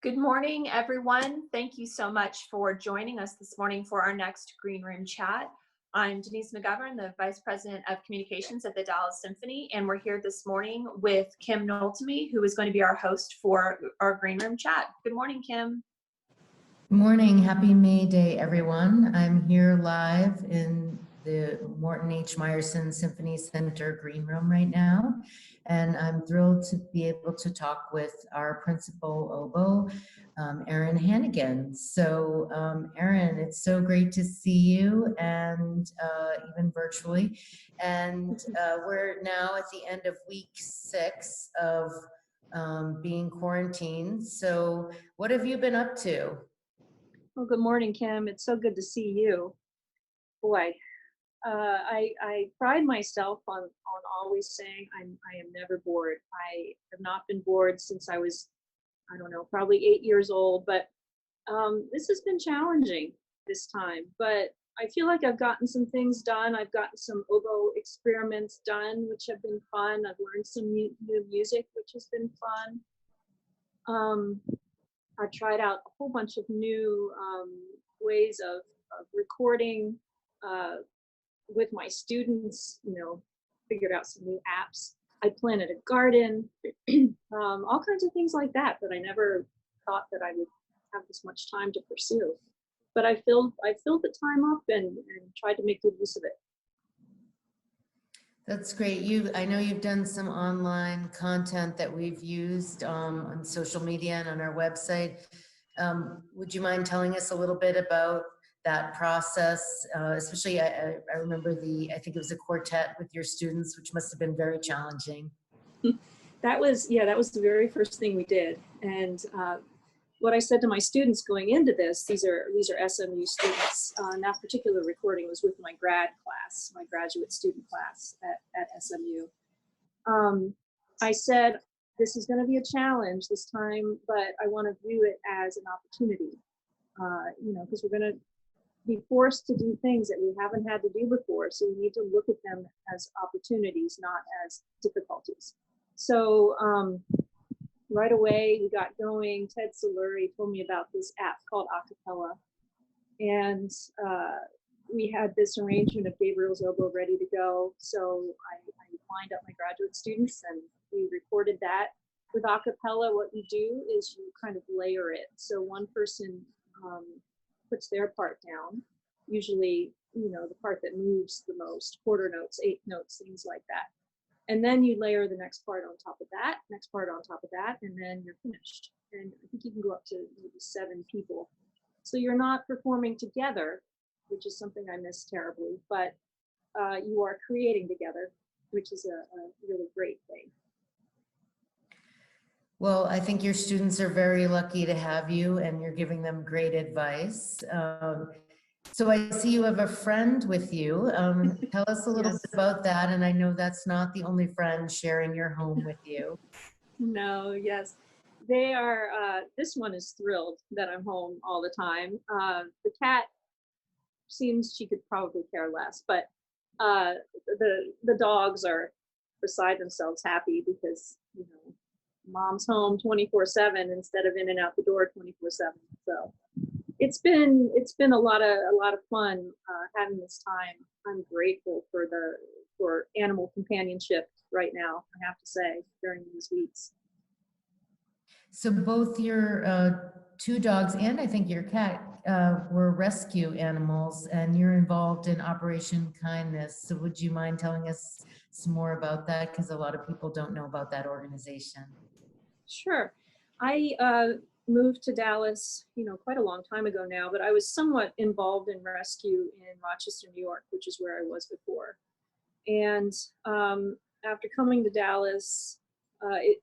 Good morning, everyone. Thank you so much for joining us this morning for our next Green Room Chat. I'm Denise McGovern, the Vice President of Communications at the Dallas Symphony, and we're here this morning with Kim Noltemy, who is going to be our host for our Green Room Chat. Good morning, Kim. Good morning. Happy May Day, everyone. I'm here live in the Morton H. Meyerson Symphony Center Green Room right now, and I'm thrilled to be able to talk with our principal oboe, Erin Hannigan. So, Erin, it's so great to see you, and even virtually. And we're now at the end of week 6 of being quarantined. So, what have you been up to? Well, good morning, Kim. It's so good to see you. Boy, I pride myself on always saying I am never bored. I have not been bored since I was, I don't know, probably 8 years old. But this has been challenging this time. But I feel like I've gotten some things done. I've gotten some oboe experiments done, which have been fun. I've learned some new music, which has been fun. I tried out a whole bunch of new ways of recording with my students, figured out some new apps. I planted a garden, all kinds of things like that I never thought that I would have this much time to pursue. But I filled the time up and tried to make good use of it. That's great. I know you've done some online content that we've used on social media and on our website. Would you mind telling us a little bit about that process? Especially, I remember I think it was a quartet with your students, which must have been very challenging. That was the very first thing we did. And what I said to my students going into this, these are SMU students. And that particular recording was with my grad class, my graduate student class at SMU. I said, this is going to be a challenge this time, but I want to view it as an opportunity, because we're going to be forced to do things that we haven't had to do before. So we need to look at them as opportunities, not as difficulties. So right away, we got going. Ted Soluri told me about this app called Acapella. And we had this arrangement of Gabriel's oboe ready to go. So I lined up my graduate students and we recorded that. With Acapella, what you do is you kind of layer it. So one person puts their part down, usually, the part that moves the most, quarter notes, 8 notes, things like that. And then you layer the next part on top of that, next part on top of that, and then you're finished. And I think you can go up to maybe 7 people. So you're not performing together, which is something I miss terribly, but you are creating together, which is a really great thing. Well, I think your students are very lucky to have you, and you're giving them great advice. So I see you have a friend with you. Tell us a little bit about that. And I know that's not the only friend sharing your home with you. No, yes. They are, this one is thrilled that I'm home all the time. The cat seems she could probably care less, but the dogs are beside themselves happy because, mom's home 24/7 instead of in and out the door 24/7. So it's been a lot of fun having this time. I'm grateful for animal companionship right now, I have to say, during these weeks. So both your 2 dogs and I think your cat were rescue animals, and you're involved in Operation Kindness. So would you mind telling us some more about that? Because a lot of people don't know about that organization. Sure. I moved to Dallas, quite a long time ago now, but I was somewhat involved in rescue in Rochester, New York, which is where I was before. And after coming to Dallas,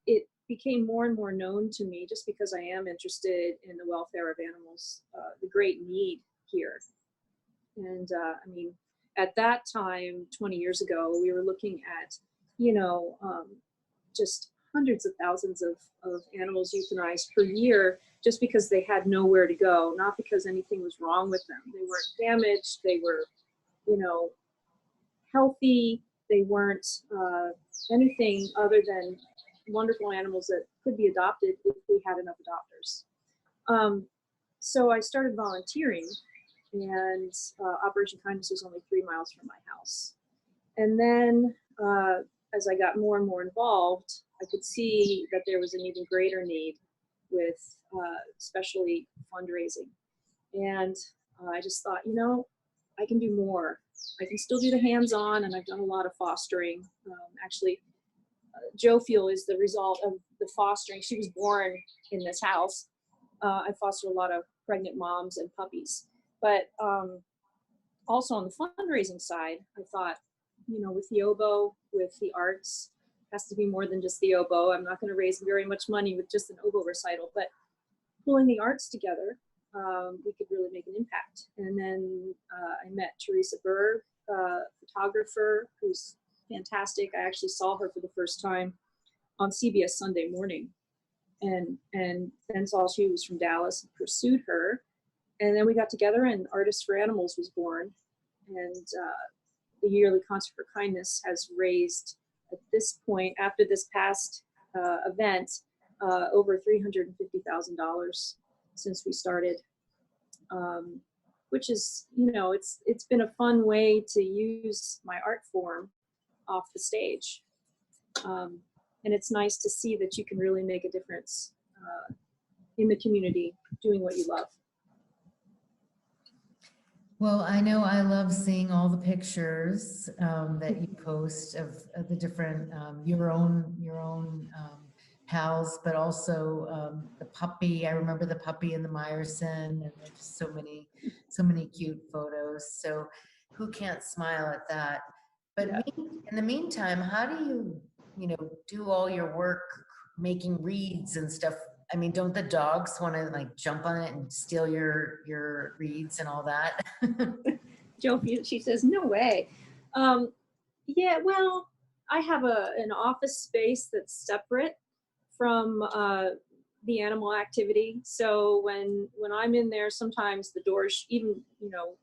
it became more and more known to me just because I am interested in the welfare of animals, the great need here. And at that time, 20 years ago, we were looking at, just hundreds of thousands of animals euthanized per year just because they had nowhere to go, not because anything was wrong with them. They weren't damaged, they were, healthy, they weren't anything other than wonderful animals that could be adopted if we had enough adopters. So I started volunteering, and Operation Kindness was only 3 miles from my house. And then as I got more and more involved, I could see that there was an even greater need with especially fundraising. And I just thought, you know, I can do more. I can still do the hands-on, and I've done a lot of fostering. Actually, Jo Fuel is the result of the fostering. She was born in this house. I fostered a lot of pregnant moms and puppies. But also on the fundraising side, I thought, you know, with the oboe, with the arts, has to be more than just the oboe. I'm not going to raise very much money with just an oboe recital, but pulling the arts together, we could really make an impact. And then I met Teresa Berg, photographer, who's fantastic. I actually saw her for the first time on CBS Sunday Morning, and then saw she was from Dallas and pursued her. And then we got together, and Artists for Animals was born. And the yearly Concert for Kindness has raised, at this point, after this past event, over $350,000 since we started, which is, you know, it's been a fun way to use my art form off the stage. And it's nice to see that you can really make a difference in the community doing what you love. Well, I know I love seeing all the pictures that you post of the different, your own pals, but also the puppy. I remember the puppy and the Meyerson, and there's just so many cute photos. So who can't smile at that? But Yeah. in the meantime, how do you do all your work making reeds and stuff? I mean, don't the dogs want to like jump on it and steal your reeds and all that? Jo, she says, no way. Yeah, well, I have an office space that's separate from the animal activity. So when I'm in there, sometimes the doors, even, you know,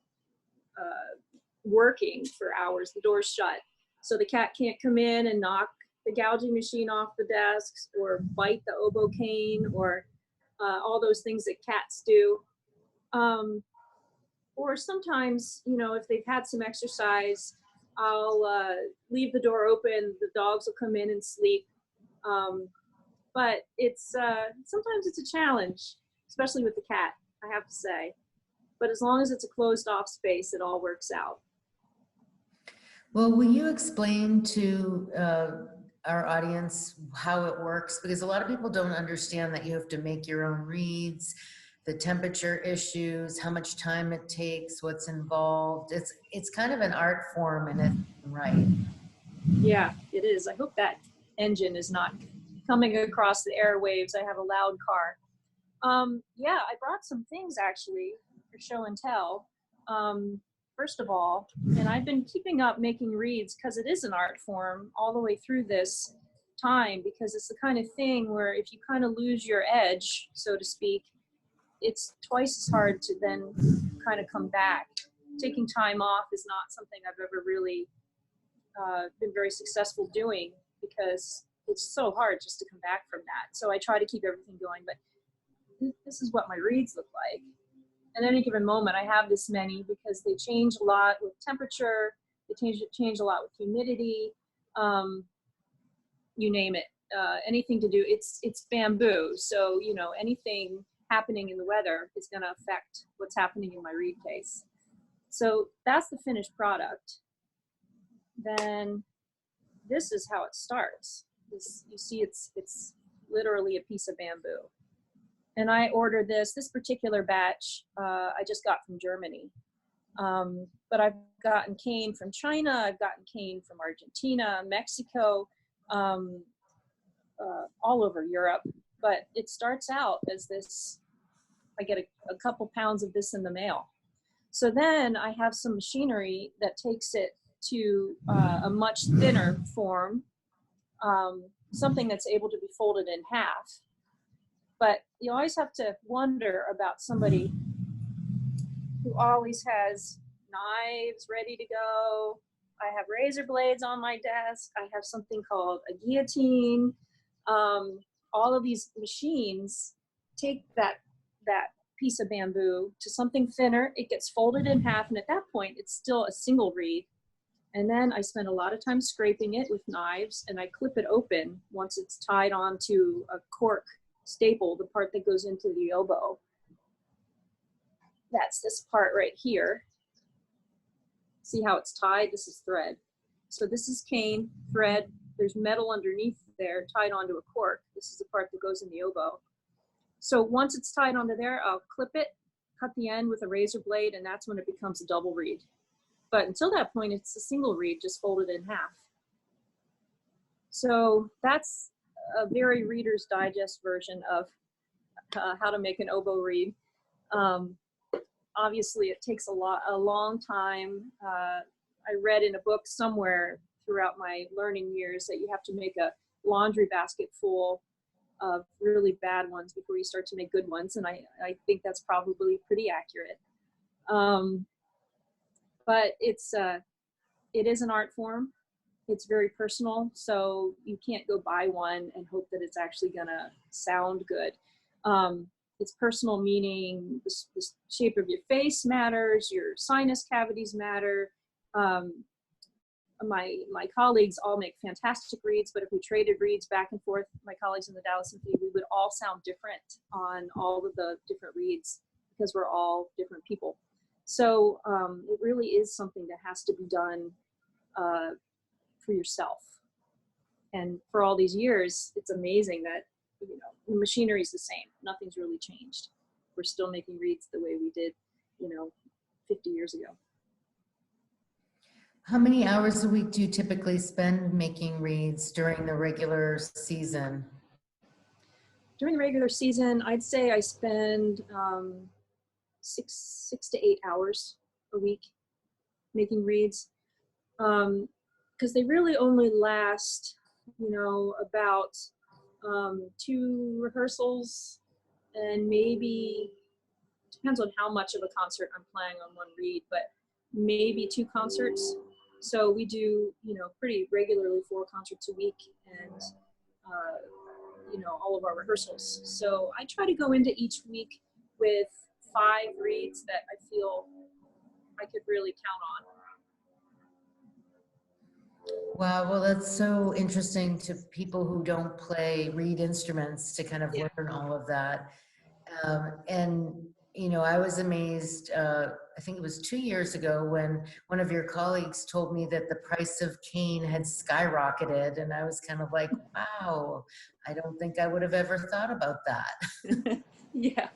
working for hours, the door's shut. So the cat can't come in and knock the gouging machine off the desks or bite the oboe cane or all those things that cats do. Or sometimes, you know, if they've had some exercise, I'll leave the door open, the dogs will come in and sleep. But it's sometimes it's a challenge, especially with the cat, I have to say. But as long as it's a closed off space, it all works out. Well, will you explain to our audience how it works? Because a lot of people don't understand that you have to make your own reeds, the temperature issues, how much time it takes, what's involved. It's kind of an art form in its own right. Yeah, it is. I hope that engine is not coming across the airwaves. I have a loud car. Yeah, I brought some things actually for show and tell. First of all, and I've been keeping up making reeds because it is an art form all the way through this time, because it's the kind of thing where if you kind of lose your edge, so to speak, it's twice as hard to then kind of come back. Taking time off is not something I've ever really been very successful doing, because it's so hard just to come back from that. So I try to keep everything going, but this is what my reeds look like. At any given moment, I have this many because they change a lot with temperature. They change a lot with humidity. You name it. Anything to do. It's bamboo, so you know anything happening in the weather is going to affect what's happening in my reed case. So that's the finished product. Then this is how it starts. You see, it's literally a piece of bamboo. And I ordered this particular batch, I just got from Germany. But I've gotten cane from China, I've gotten cane from Argentina, Mexico, all over Europe. But it starts out as this, I get a couple pounds of this in the mail. So then I have some machinery that takes it to a much thinner form, something that's able to be folded in half. But you always have to wonder about somebody who always has knives ready to go. I have razor blades on my desk. I have something called a guillotine. All of these machines take that that piece of bamboo to something thinner. It gets folded in half, and at that point, it's still a single reed. And then I spend a lot of time scraping it with knives, and I clip it open once it's tied onto a cork staple, the part that goes into the oboe. That's this part right here. See how it's tied? This is thread. So this is cane, thread. There's metal underneath there tied onto a cork. This is the part that goes in the oboe. So once it's tied onto there, I'll clip it, cut the end with a razor blade, and that's when it becomes a double reed. But until that point, it's a single reed, just folded in half. So that's a very Reader's Digest version of how to make an oboe reed. Obviously, it takes a long time. I read in a book somewhere throughout my learning years that you have to make a laundry basket full of really bad ones before you start to make good ones, and I think that's probably pretty accurate. But it is an art form. It's very personal, so you can't go buy one and hope that it's actually gonna sound good. It's personal, meaning the shape of your face matters, your sinus cavities matter. My colleagues all make fantastic reeds, but if we traded reeds back and forth, my colleagues in the Dallas Symphony, we would all sound different on all of the different reeds because we're all different people. So it really is something that has to be done for yourself. And for all these years, it's amazing that, you know, the machinery is the same. Nothing's really changed. We're still making reeds the way we did, you know, 50 years ago. How many hours a week do you typically spend making reeds during the regular season? During the regular season, I'd say I spend 6 to 8 hours a week making reeds, because they really only last, you know, about 2 rehearsals, and maybe, depends on how much of a concert I'm playing on one reed, but maybe 2 concerts. So we do, you know, pretty regularly 4 concerts a week, and you know, all of our rehearsals. So I try to go into each week with 5 reeds that I feel I could really count on. Wow, well, that's so interesting to people who don't play reed instruments to kind of learn all of that. And, you know, I was amazed, I think it was 2 years ago when one of your colleagues told me that the price of cane had skyrocketed. And I was kind of like, wow, I don't think I would have ever thought about that. Yeah,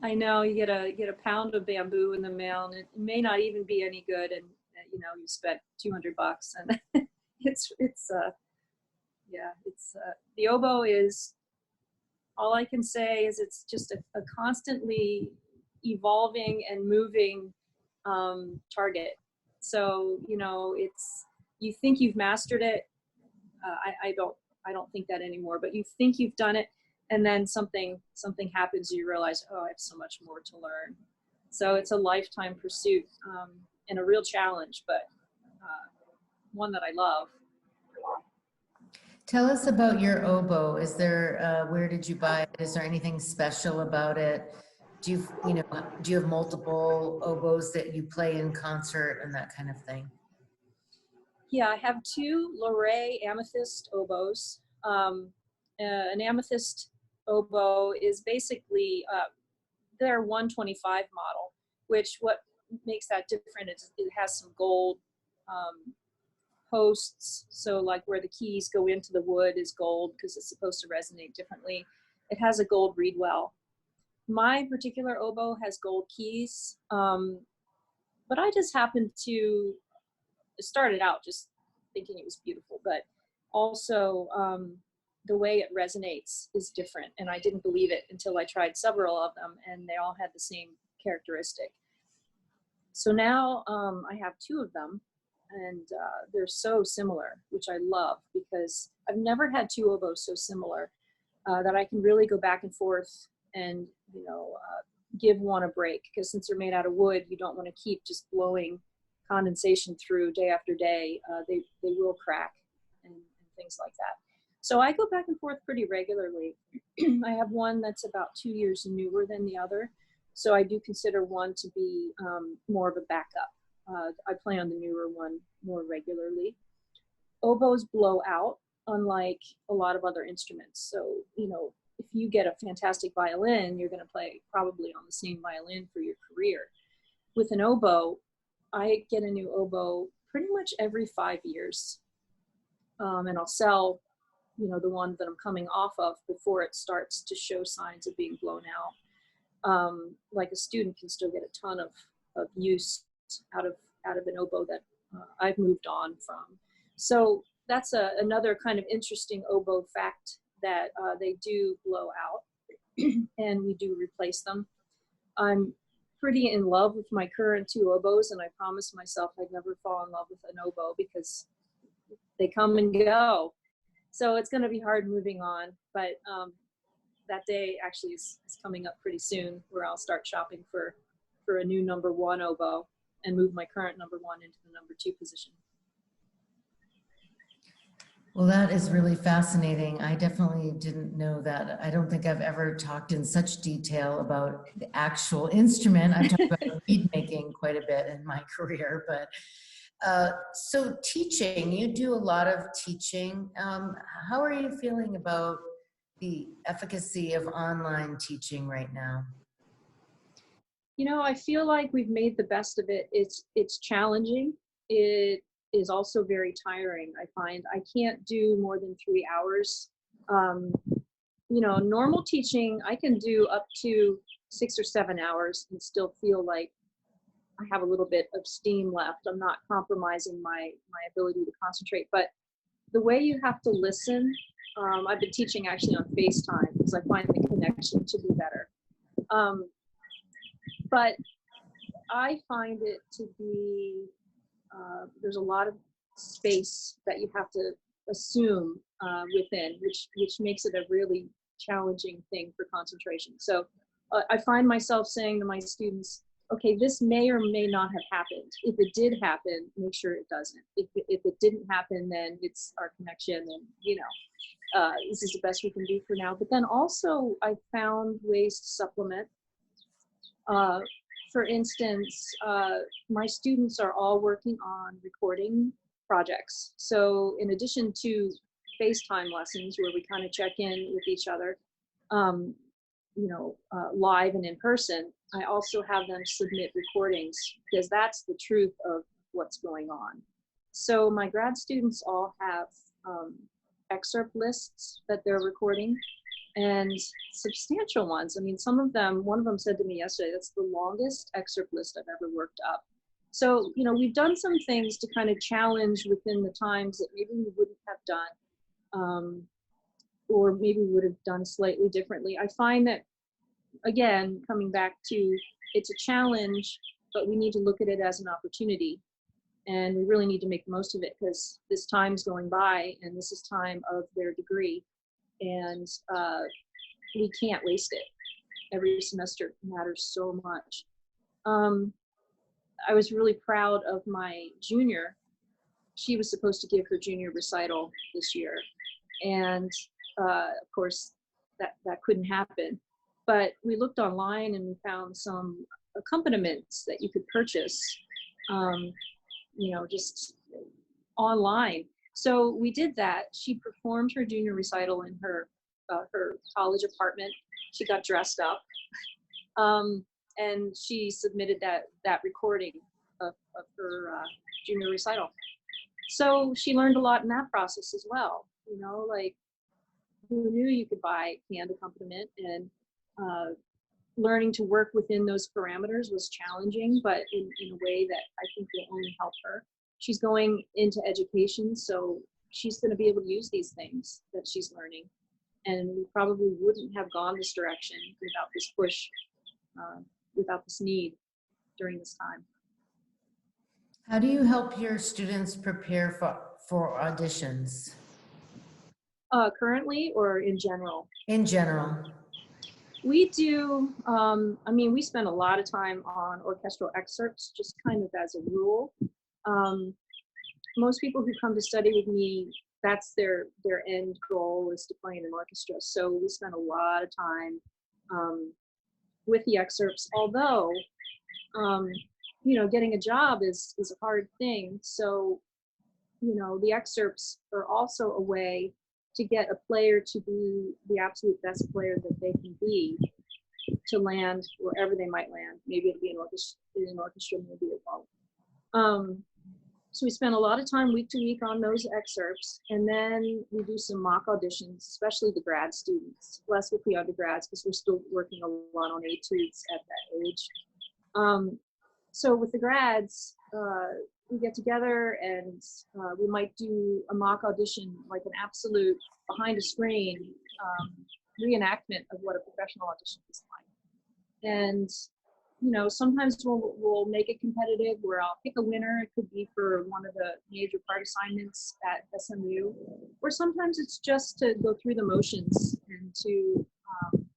I know. You get a pound of bamboo in the mail, and it may not even be any good. And, you know, you spent $200 and the oboe is, all I can say is it's just a constantly evolving and moving target. So, you know, you think you've mastered it. I don't think that anymore, but you think you've done it, and then something happens, you realize, oh, I have so much more to learn. So it's a lifetime pursuit, and a real challenge, but one that I love. Tell us about your oboe. Is there, where did you buy it? Is there anything special about it? Do you have multiple oboes that you play in concert and that kind of thing? Yeah, I have 2 Loray amethyst oboes. An amethyst oboe is basically their 125 model, which what makes that different is it has some gold posts. So like where the keys go into the wood is gold because it's supposed to resonate differently. It has a gold reed well. My particular oboe has gold keys, but I just happened to started out just thinking it was beautiful, but also the way it resonates is different, and I didn't believe it until I tried several of them, and they all had the same characteristic. So now I have 2 of them, and they're so similar, which I love because I've never had 2 oboes so similar that I can really go back and forth and, you know, give one a break, because since they're made out of wood, you don't want to keep just blowing condensation through day after day. They will crack and things like that. So I go back and forth pretty regularly. I have one that's about 2 years newer than the other. So I do consider one to be more of a backup. I play on the newer one more regularly. Oboes blow out, unlike a lot of other instruments. So, you know, if you get a fantastic violin, you're going to play probably on the same violin for your career. With an oboe, I get a new oboe pretty much every 5 years. And I'll sell, you know, the one that I'm coming off of before it starts to show signs of being blown out. Like a student can still get a ton of use out of an oboe that I've moved on from. So that's another kind of interesting oboe fact, that they do blow out and we do replace them. I'm pretty in love with my current 2 oboes, and I promised myself I'd never fall in love with an oboe because they come and go. So it's going to be hard moving on, but that day actually is coming up pretty soon, where I'll start shopping for a new number 1 oboe and move my current number 1 into the number 2 position. Well, that is really fascinating. I definitely didn't know that. I don't think I've ever talked in such detail about the actual instrument. I've talked about bead making quite a bit in my career, but so teaching, you do a lot of teaching. How are you feeling about the efficacy of online teaching right now? You know, I feel like we've made the best of it. It's challenging. It is also very tiring. I find I can't do more than 3 hours. You know, normal teaching, I can do up to 6 or 7 hours and still feel like I have a little bit of steam left. I'm not compromising my ability to concentrate. But the way you have to listen, I've been teaching actually on FaceTime because I find the connection to be better. But I find it to be, there's a lot of space that you have to assume within, which makes it a really challenging thing for concentration. So I find myself saying to my students, okay, this may or may not have happened. If it did happen, make sure it doesn't. If it didn't happen, then it's our connection, and you know, this is the best we can do for now. But then also I found ways to supplement. For instance, my students are all working on recording projects. So in addition to FaceTime lessons where we kind of check in with each other, you know, live and in person, I also have them submit recordings because that's the truth of what's going on. So my grad students all have excerpt lists that they're recording, and substantial ones. I mean, some of them, one of them said to me yesterday, that's the longest excerpt list I've ever worked up. So, you know, we've done some things to kind of challenge within the times that maybe we wouldn't have done, or maybe we would have done slightly differently. I find that, again, coming back to, it's a challenge, but we need to look at it as an opportunity. And we really need to make the most of it because this time's going by and this is time of their degree. And we can't waste it. Every semester matters so much. I was really proud of my junior. She was supposed to give her junior recital this year. And of course, that couldn't happen. But we looked online and we found some accompaniments that you could purchase, you know, just online. So we did that. She performed her junior recital in her college apartment. She got dressed up, and she submitted that recording of her junior recital. So she learned a lot in that process as well. You know, like, who knew you could buy hand accompaniment, and learning to work within those parameters was challenging, but in a way that I think will only help her. She's going into education, so she's going to be able to use these things that she's learning. And we probably wouldn't have gone this direction without this push, without this need during this time. How do you help your students prepare for auditions? Currently or in general? In general. We do, I mean, we spend a lot of time on orchestral excerpts, just kind of as a rule. Most people who come to study with me that's their end goal, is to play in an orchestra. So we spent a lot of time with the excerpts, although getting a job is a hard thing. So the excerpts are also a way to get a player to be the absolute best player that they can be, to land wherever they might land. Maybe it'll be an orchestra, maybe it won't. So we spend a lot of time week to week on those excerpts, and then we do some mock auditions, especially the grad students, less with the undergrads because we're still working a lot on etudes at that age. So with the grads, we get together and we might do a mock audition, like an absolute behind a screen reenactment of what a professional audition is like. And sometimes we'll make it competitive, where I'll pick a winner. It could be for one of the major part assignments at SMU, or sometimes it's just to go through the motions and to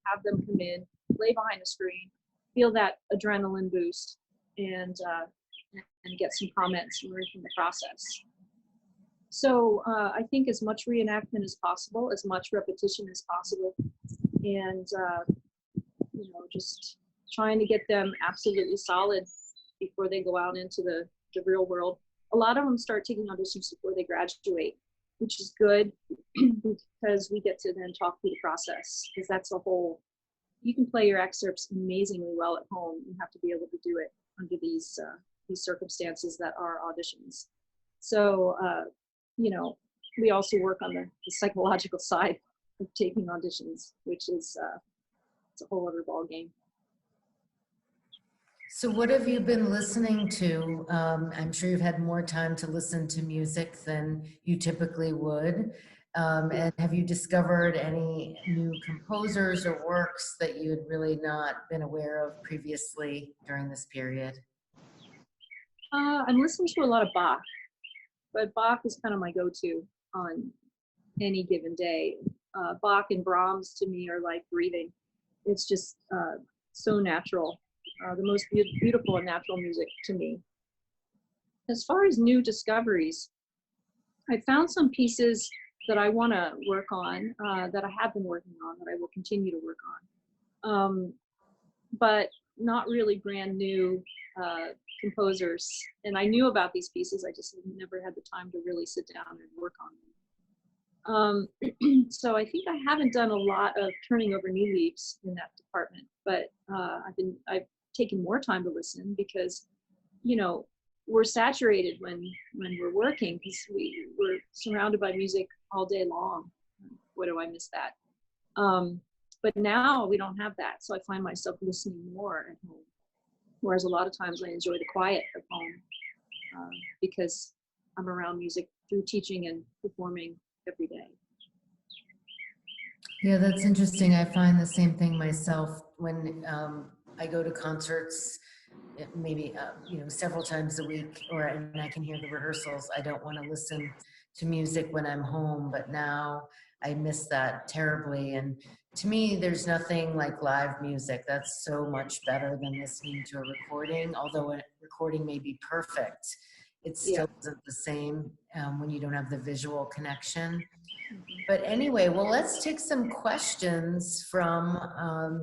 have them come in, play behind the screen, feel that adrenaline boost, and get some comments, learn from the process. So I think as much reenactment as possible, as much repetition as possible, and just trying to get them absolutely solid before they go out into the real world. A lot of them start taking auditions before they graduate, which is good because we get to then talk through the process, because that's a whole, you can play your excerpts amazingly well at home. You have to be able to do it under these circumstances that are auditions. So, we also work on the psychological side of taking auditions, which is it's a whole other ball game. So what have you been listening to? I'm sure you've had more time to listen to music than you typically would. And have you discovered any new composers or works that you had really not been aware of previously during this period? I'm listening to a lot of Bach, but Bach is kind of my go-to on any given day. Bach and Brahms to me are like breathing. It's just so natural. The most beautiful and natural music to me. As far as new discoveries, I found some pieces that I want to work on, that I have been working on, that I will continue to work on, but not really brand new composers. And I knew about these pieces, I just never had the time to really sit down and work on them. So I think I haven't done a lot of turning over new leaves in that department, but I've taken more time to listen, because we're saturated when we're working, because we're surrounded by music all day long. What do I miss that? But now we don't have that, so I find myself listening more at home, whereas a lot of times I enjoy the quiet of home, because I'm around music through teaching and performing every day. Yeah, that's interesting. I find the same thing myself when I go to concerts, maybe several times a week, and I can hear the rehearsals. I don't want to listen to music when I'm home, but now I miss that terribly. And to me, there's nothing like live music. That's so much better than listening to a recording. Although a recording may be perfect, it still isn't the same when you don't have the visual connection. But anyway, well, let's take some questions from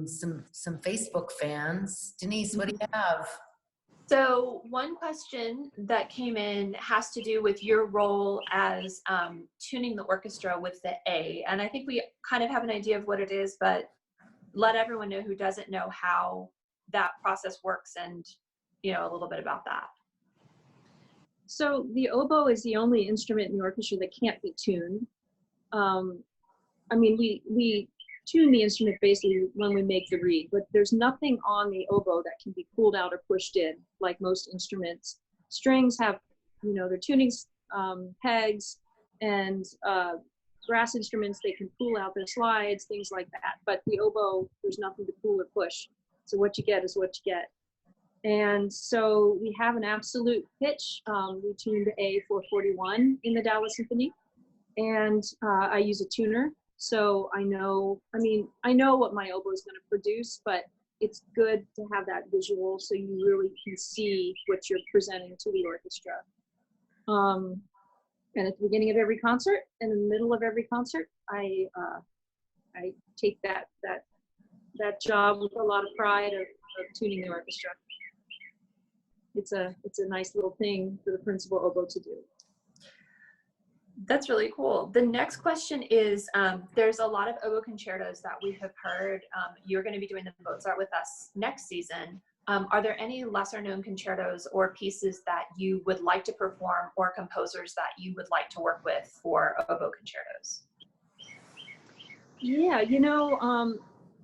some Facebook fans. Denise, what do you have? So one question that came in has to do with your role as tuning the orchestra with the A. And I think we kind of have an idea of what it is, but let everyone know who doesn't know how that process works, and a little bit about that. So the oboe is the only instrument in the orchestra that can't be tuned. I mean, we tune the instrument basically when we make the reed, but there's nothing on the oboe that can be pulled out or pushed in like most instruments. Strings have, their tuning pegs, and brass instruments, they can pull out their slides, things like that. But the oboe, there's nothing to pull or push. So what you get is what you get. And so we have an absolute pitch. We tuned A441 in the Dallas Symphony, and I use a tuner. So I know what my oboe is going to produce, but it's good to have that visual so you really can see what you're presenting to the orchestra. And at the beginning of every concert and in the middle of every concert, I take that job with a lot of pride of tuning the orchestra. It's a nice little thing for the principal oboe to do. That's really cool. The next question is, there's a lot of oboe concertos that we have heard. You're going to be doing the Mozart with us next season. Are there any lesser known concertos or pieces that you would like to perform, or composers that you would like to work with for oboe concertos? Yeah,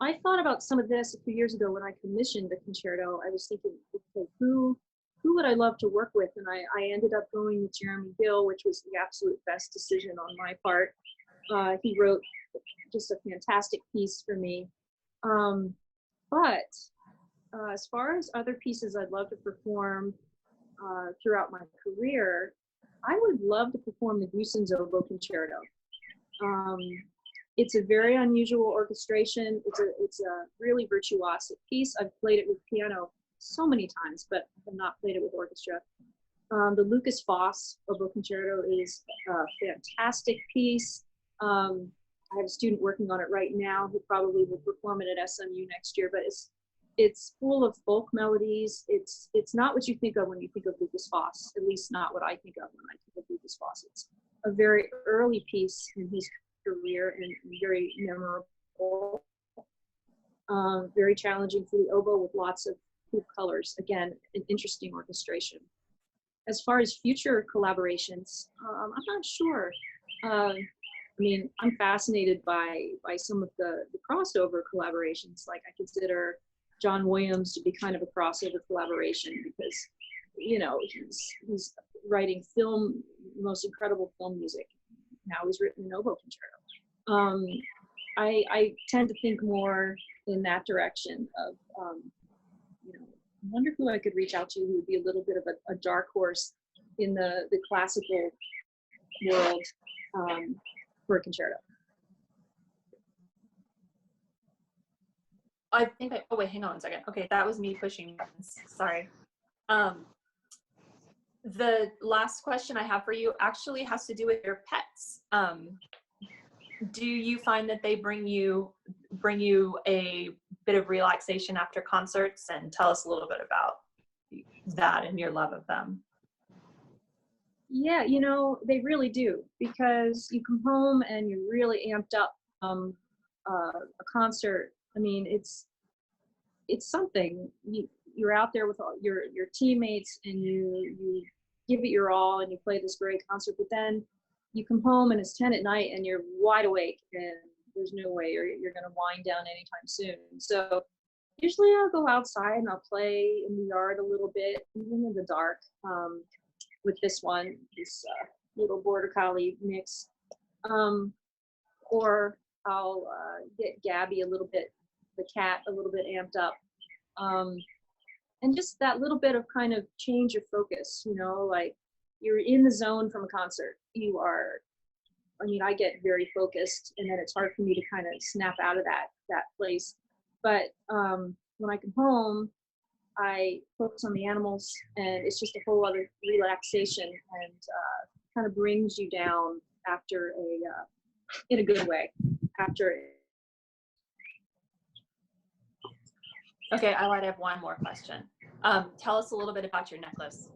I thought about some of this a few years ago when I commissioned the concerto. I was thinking, okay, who would I love to work with? And I ended up going with Jeremy Gill, which was the absolute best decision on my part. He wrote just a fantastic piece for me. But as far as other pieces I'd love to perform throughout my career, I would love to perform the Goosen's Oboe Concerto. It's a very unusual orchestration. It's a really virtuosic piece. I've played it with piano so many times, but I've not played it with orchestra. The Lucas Foss Oboe Concerto is a fantastic piece. I have a student working on it right now who probably will perform it at SMU next year, but it's full of folk melodies. It's not what you think of when you think of Lucas Foss, at least not what I think of when I think of Lucas Foss. It's a very early piece in his career and very memorable. Very challenging for the oboe with lots of cool colors. Again, an interesting orchestration. As far as future collaborations, I'm not sure. I mean, I'm fascinated by some of the crossover collaborations. Like, I consider John Williams to be kind of a crossover collaboration because, he's writing most incredible film music. Now he's written an oboe concerto. I tend to think more in that direction of, I wonder who I could reach out to who would be a little bit of a dark horse in the classical world for a concerto. I think oh wait, hang on a second. Okay, that was me pushing buttons. Sorry. The last question I have for you actually has to do with your pets. Do you find that they bring you a bit of relaxation after concerts? And tell us a little bit about that and your love of them. Yeah, they really do, because you come home and you're really amped up. A concert, I mean, it's something. You're out there with all your teammates and you give it your all and you play this great concert, but then you come home and it's 10 at night and you're wide awake and there's no way you're going to wind down anytime soon. So usually I'll go outside and I'll play in the yard a little bit, even in the dark, with this little border collie mix. Or I'll get Gabby the cat, a little bit amped up. And just that little bit of kind of change of focus, like you're in the zone from a concert. I get very focused and then it's hard for me to kind of snap out of that place. But when I come home, I focus on the animals and it's just a whole other relaxation and kind of brings you down after in a good way, after it. Okay, I lied. I have one more question. Tell us a little bit about your necklace.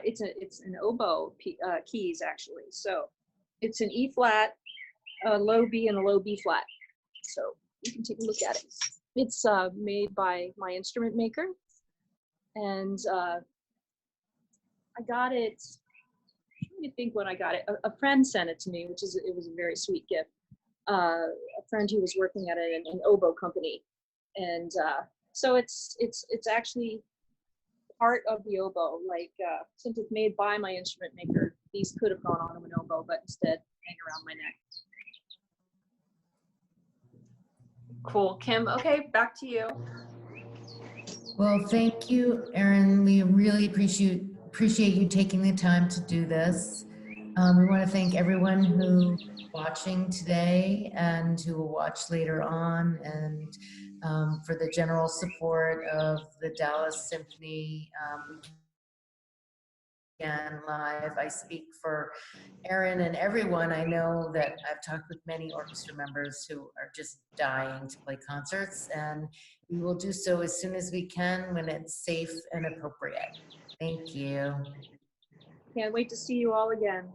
It's an oboe keys, actually. So it's an E flat, a low B, and a low B flat. So you can take a look at it. It's made by my instrument maker, and I got it. I'm trying to think when I got it. A friend sent it to me, it was a very sweet gift. A friend who was working at an oboe company, and so it's actually part of the oboe. Like since it's made by my instrument maker, these could have gone on an oboe, but instead hang around my neck. Cool, Kim. Okay, back to you. Well, thank you, Erin. We really appreciate you taking the time to do this. We want to thank everyone who's watching today and who will watch later on, and for the general support of the Dallas Symphony. again live. I speak for Erin and everyone. I know that I've talked with many orchestra members who are just dying to play concerts, and we will do so as soon as we can when it's safe and appropriate. Thank you. Can't wait to see you all again.